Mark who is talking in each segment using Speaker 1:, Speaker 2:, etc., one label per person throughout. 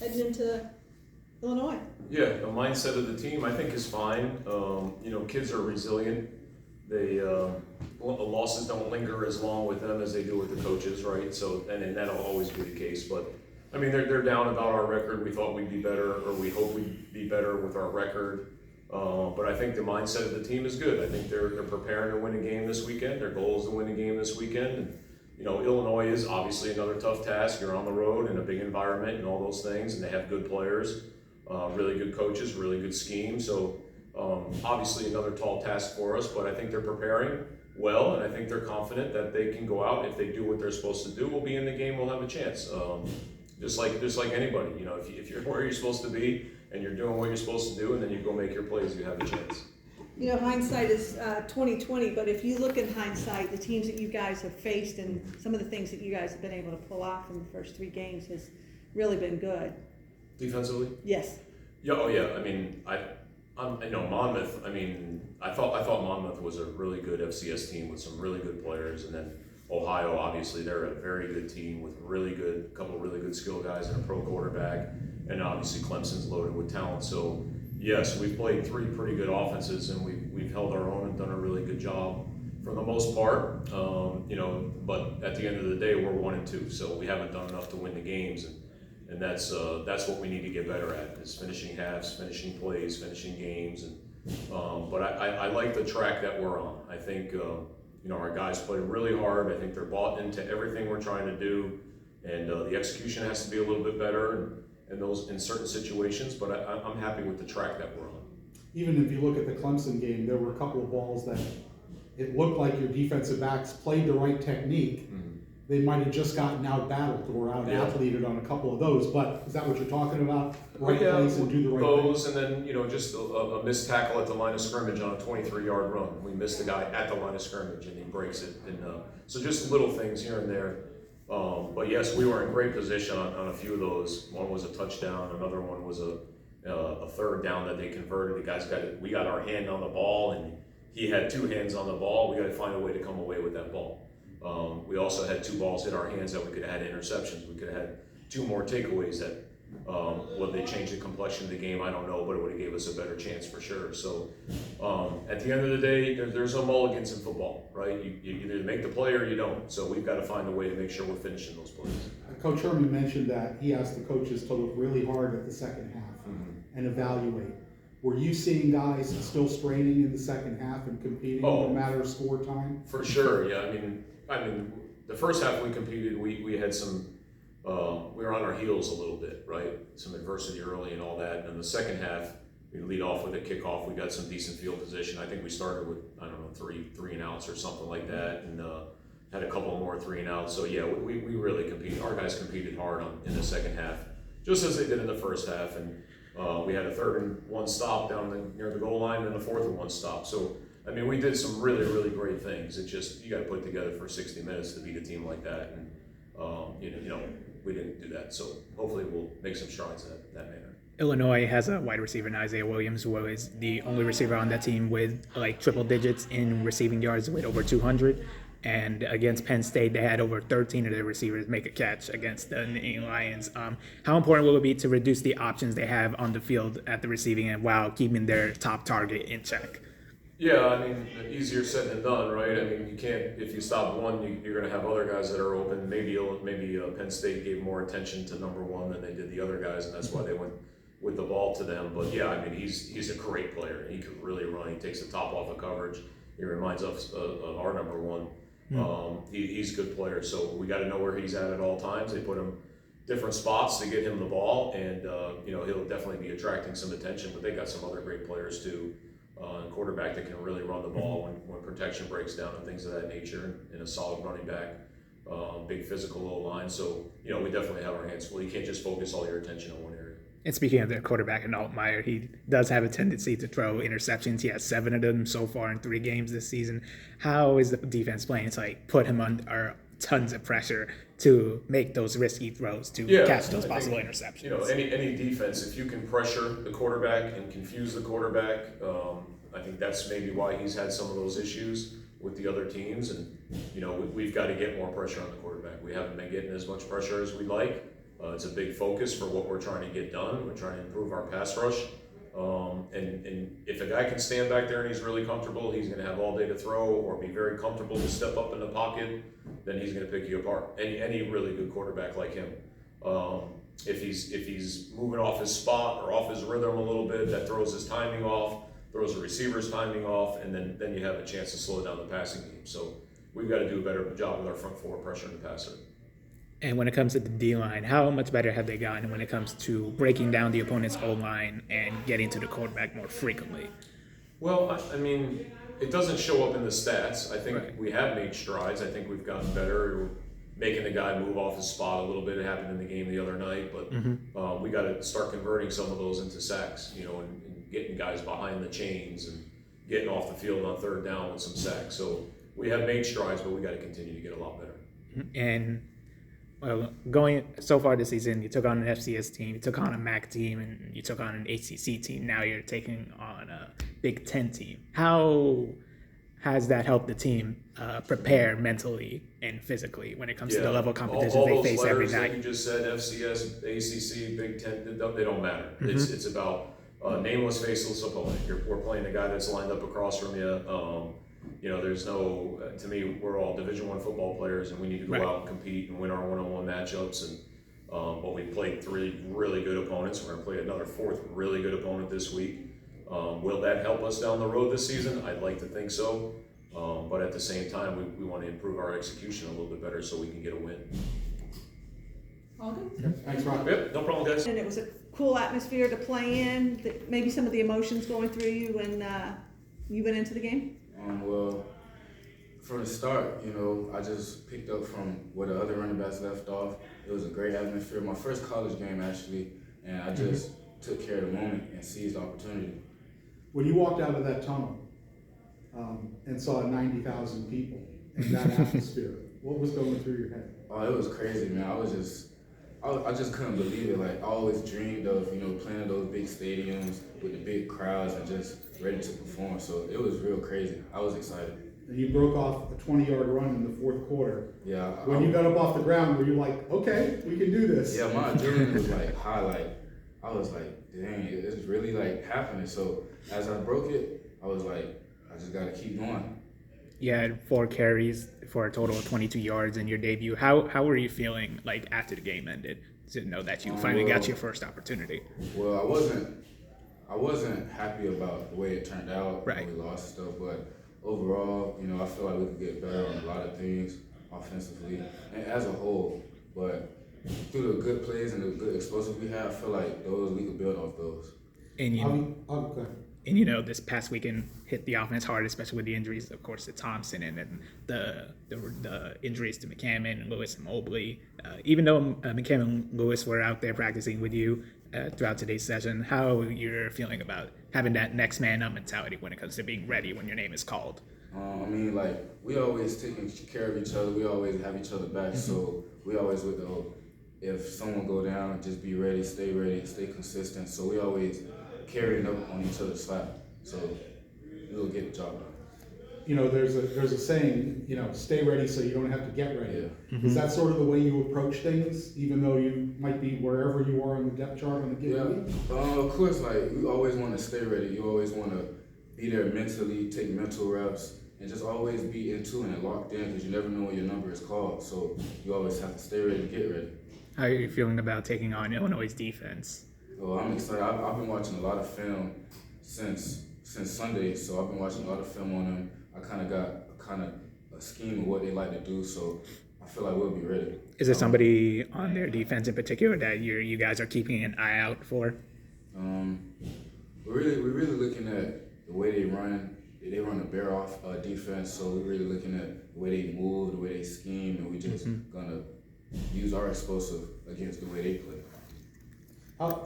Speaker 1: heading into Illinois?
Speaker 2: Yeah, the mindset of the team I think is fine. Kids are resilient. They losses don't linger as long with them as they do with the coaches, right? So and that'll always be the case. But I mean, they're down about our record. We thought we'd be better, or we hope we'd be better with our record. But I think the mindset of the team is good. I think they're preparing to win a game this weekend. Their goal is to win a game this weekend. And, Illinois is obviously another tough task. You're on the road in a big environment and all those things, and they have good players, really good coaches, really good scheme. So obviously another tall task for us, but I think they're preparing well, and I think they're confident that they can go out. If they do what they're supposed to do, we'll be in the game, we'll have a chance. Just like anybody, if you're where you're supposed to be and you're doing what you're supposed to do, and then you go make your plays, you have a chance.
Speaker 1: Hindsight is 20/20, but if you look in hindsight, the teams that you guys have faced and some of the things that you guys have been able to pull off in the first 3 games has really been good.
Speaker 2: Defensively?
Speaker 1: Yes.
Speaker 2: Yeah. Oh yeah. I mean, I know Monmouth. I mean, I thought Monmouth was a really good FCS team with some really good players, and then Ohio, obviously, they're a very good team with couple of really good skill guys and a pro quarterback, and obviously Clemson's loaded with talent. So yes, we've played 3 pretty good offenses, and we've held our own and done a really good job for the most part. But at the end of the day, we're 1-2, so we haven't done enough to win the games, and that's what we need to get better at, is finishing halves, finishing plays, finishing games. But I like the track that we're on. I think our guys play really hard. I think they're bought into everything we're trying to do, and the execution has to be a little bit better in certain situations. But I'm happy with the track that we're on.
Speaker 3: Even if you look at the Clemson game, there were a couple of balls that it looked like your defensive backs played the right technique. Mm-hmm. They might have just gotten out battled or out athleted on a couple of those, but is that what you're talking about? Right place and do the right
Speaker 2: those,
Speaker 3: thing?
Speaker 2: And then just a missed tackle at the line of scrimmage on a 23-yard run. We missed the guy at the line of scrimmage and he breaks it. And so just little things here and there. But yes, we were in great position on a few of those. One was a touchdown. Another one was a third down that they converted. The guys we got our hand on the ball, and he had 2 hands on the ball. We got to find a way to come away with that ball. We also had 2 balls hit our hands that we could have had interceptions. We could have had 2 more takeaways that would they change the complexion of the game? I don't know, but it would have gave us a better chance for sure. So at the end of the day, there's no mulligans in football, right? You either make the play or you don't. So we've got to find a way to make sure we're finishing those plays.
Speaker 3: Coach Herman mentioned that he asked the coaches to look really hard at the second half and evaluate. Were you seeing guys still straining in the second half and competing no matter score time?
Speaker 2: For sure, yeah. I mean, the first half we competed, we had some, we were on our heels a little bit, right? Some adversity early and all that. And the second half, we lead off with a kickoff. We got some decent field position. I think we started with, I don't know, three and outs or something like that, and had a couple more 3 and outs. So yeah, we really competed. Our guys competed hard in the second half, just as they did in the first half. And we had a 3rd and 1 stop down near the goal line and a 4th and 1 stop. So I mean, we did some really, really great things. It just, you got to put together for 60 minutes to beat a team like that, and we didn't do that. So hopefully we'll make some strides in that manner.
Speaker 4: Illinois has a wide receiver in Isaiah Williams, who is the only receiver on that team with like triple digits in receiving yards with over 200. And against Penn State, they had over 13 of their receivers make a catch against the Nittany Lions. How important will it be to reduce the options they have on the field at the receiving end while keeping their top target in check?
Speaker 2: Yeah, I mean, easier said than done, right? I mean, you can't, if you stop one, you're going to have other guys that are open. Maybe Penn State gave more attention to number 1 than they did the other guys, and that's why they went with the ball to them. But yeah, I mean, he's a great player. He can really run. He takes the top off of coverage. He reminds us of our number 1. He's a good player, so we got to know where he's at all times. They put him different spots to get him the ball, and he'll definitely be attracting some attention. But they got some other great players too. And quarterback that can really run the ball when protection breaks down and things of that nature, and a solid running back, big physical O-line. So, we definitely have our hands full. You can't just focus all your attention on one area.
Speaker 4: And speaking of the quarterback in Altmaier, he does have a tendency to throw interceptions. He has 7 of them so far in 3 games this season. How is the defense playing to put him under tons of pressure to make those risky throws to catch those possible interceptions?
Speaker 2: Any defense, if you can pressure the quarterback and confuse the quarterback, I think that's maybe why he's had some of those issues with the other teams. And we've got to get more pressure on the quarterback. We haven't been getting as much pressure as we'd like. It's a big focus for what we're trying to get done. We're trying to improve our pass rush. And if a guy can stand back there and he's really comfortable, he's going to have all day to throw or be very comfortable to step up in the pocket, then he's going to pick you apart. Any really good quarterback like him. If he's moving off his spot or off his rhythm a little bit, that throws his timing off, throws the receiver's timing off, and then you have a chance to slow down the passing game. So we've got to do a better job with our front four pressuring the passer.
Speaker 4: And when it comes to the D-line, how much better have they gotten when it comes to breaking down the opponent's O-line and getting to the quarterback more frequently?
Speaker 2: Well, I mean, it doesn't show up in the stats. I think
Speaker 4: Right.
Speaker 2: we have made strides. I think we've gotten better. Making the guy move off his spot a little bit. It happened in the game the other night, but we got to start converting some of those into sacks, and getting guys behind the chains and getting off the field on third down with some sacks. So we have made strides, but we got to continue to get a lot better.
Speaker 4: And well, going so far this season, you took on an FCS team, you took on a MAC team, and you took on an ACC team. Now you're taking on a Big Ten team. How has that helped the team prepare mentally and physically when it comes to the level of competition
Speaker 2: all
Speaker 4: they
Speaker 2: those
Speaker 4: face every
Speaker 2: letters
Speaker 4: night?
Speaker 2: that you just said, FCS, ACC, Big Ten, they don't matter. It's about nameless, faceless opponent. We're playing a guy that's lined up across from you. There's no, to me, we're all Division I football players, and we need to go out and compete and win our one-on-one matchups. And but we played 3 really good opponents. We're going to play another 4th really good opponent this week. Will that help us down the road this season? I'd like to think so. But at the same time, we want to improve our execution a little bit better so we can get a win.
Speaker 1: All good?
Speaker 3: Thanks, Roc.
Speaker 2: Yep, no problem, guys.
Speaker 1: And it was a cool atmosphere to play in, maybe some of the emotions going through you when you went into the game?
Speaker 5: Well, from the start, I just picked up from where the other running backs left off. It was a great atmosphere. My first college game, actually, and I just took care of the moment and seized the opportunity.
Speaker 3: When you walked out of that tunnel and saw 90,000 people in that atmosphere, what was going through your head?
Speaker 5: Oh, it was crazy, man. I just couldn't believe it. Like, I always dreamed of, playing in those big stadiums with the big crowds and just ready to perform. So it was real crazy. I was excited.
Speaker 3: And you broke off a 20-yard run in the 4th quarter.
Speaker 5: Yeah.
Speaker 3: When you got up off the ground, were you like, okay, we can do this?
Speaker 5: Yeah, my adrenaline was like high. Like, I was like, dang, it's really like happening. So as I broke it, I was like, I just got to keep going.
Speaker 4: You had 4 carries for a total of 22 yards in your debut. How were you feeling like after the game ended to know that you finally got your first opportunity?
Speaker 5: Well, I wasn't happy about the way it turned out.
Speaker 4: Right.
Speaker 5: We lost and stuff, but overall, I feel like we could get better on a lot of things offensively and as a whole. But through the good plays and the good explosives we have, I feel like we could build off those.
Speaker 4: And
Speaker 3: Okay.
Speaker 4: And this past weekend hit the offense hard, especially with the injuries, of course, to Thompson and then the injuries to McCammon, Lewis, and Mobley. Even though McCammon and Lewis were out there practicing with you throughout today's session, how you're feeling about having that next man up mentality when it comes to being ready when your name is called?
Speaker 5: We always taking care of each other. We always have each other back. So we always with if someone go down, just be ready, stay consistent. So we always carrying up on each other's side, so we'll get the job done.
Speaker 3: There's a saying, stay ready so you don't have to get ready.
Speaker 5: Yeah.
Speaker 3: Is that sort of the way you approach things, even though you might be wherever you are on the depth chart on the given week?
Speaker 5: Of course, you always want to stay ready. You always want to be there mentally, take mental reps, and just always be in tune and locked in because you never know when your number is called. So you always have to stay ready to get ready.
Speaker 4: How are you feeling about taking on Illinois' defense?
Speaker 5: Well, I'm excited. I've been watching a lot of film since Sunday, so I've been watching a lot of film on them. I kind of got a scheme of what they like to do, so I feel like we'll be ready.
Speaker 4: Is there somebody on their defense in particular that you guys are keeping an eye out for?
Speaker 5: We're really looking at the way they run. They run a bear-off defense, so we're really looking at the way they move, the way they scheme, and we're just gonna use our explosive against the way they play.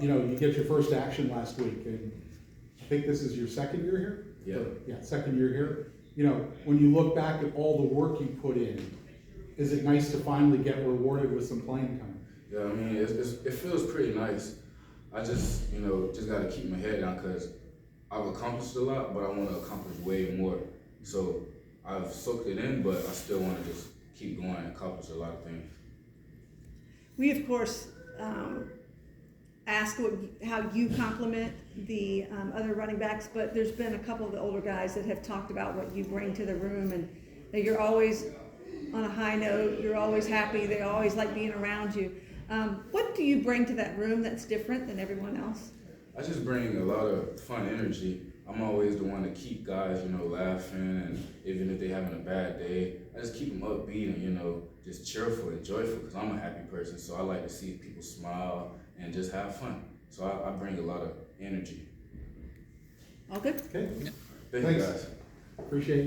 Speaker 3: You get your first action last week, and I think this is your second year here?
Speaker 5: Yeah.
Speaker 3: Second year here. When you look back at all the work you put in, is it nice to finally get rewarded with some playing time?
Speaker 5: Yeah, it feels pretty nice. I just got to keep my head down because I've accomplished a lot, but I want to accomplish way more. So I've soaked it in, but I still want to just keep going and accomplish a lot of things.
Speaker 1: We, of course, ask how you compliment the other running backs, but there's been a couple of the older guys that have talked about what you bring to the room, and that you're always on a high note, you're always happy, they always like being around you. What do you bring to that room that's different than everyone else?
Speaker 5: I just bring a lot of fun energy. I'm always the one to keep guys, laughing, and even if they're having a bad day, I just keep them upbeat and, just cheerful and joyful, because I'm a happy person, so I like to see people smile and just have fun. So I bring a lot of energy.
Speaker 1: All good?
Speaker 3: Okay,
Speaker 5: Thank you
Speaker 3: Thanks.
Speaker 5: guys.
Speaker 3: appreciate it.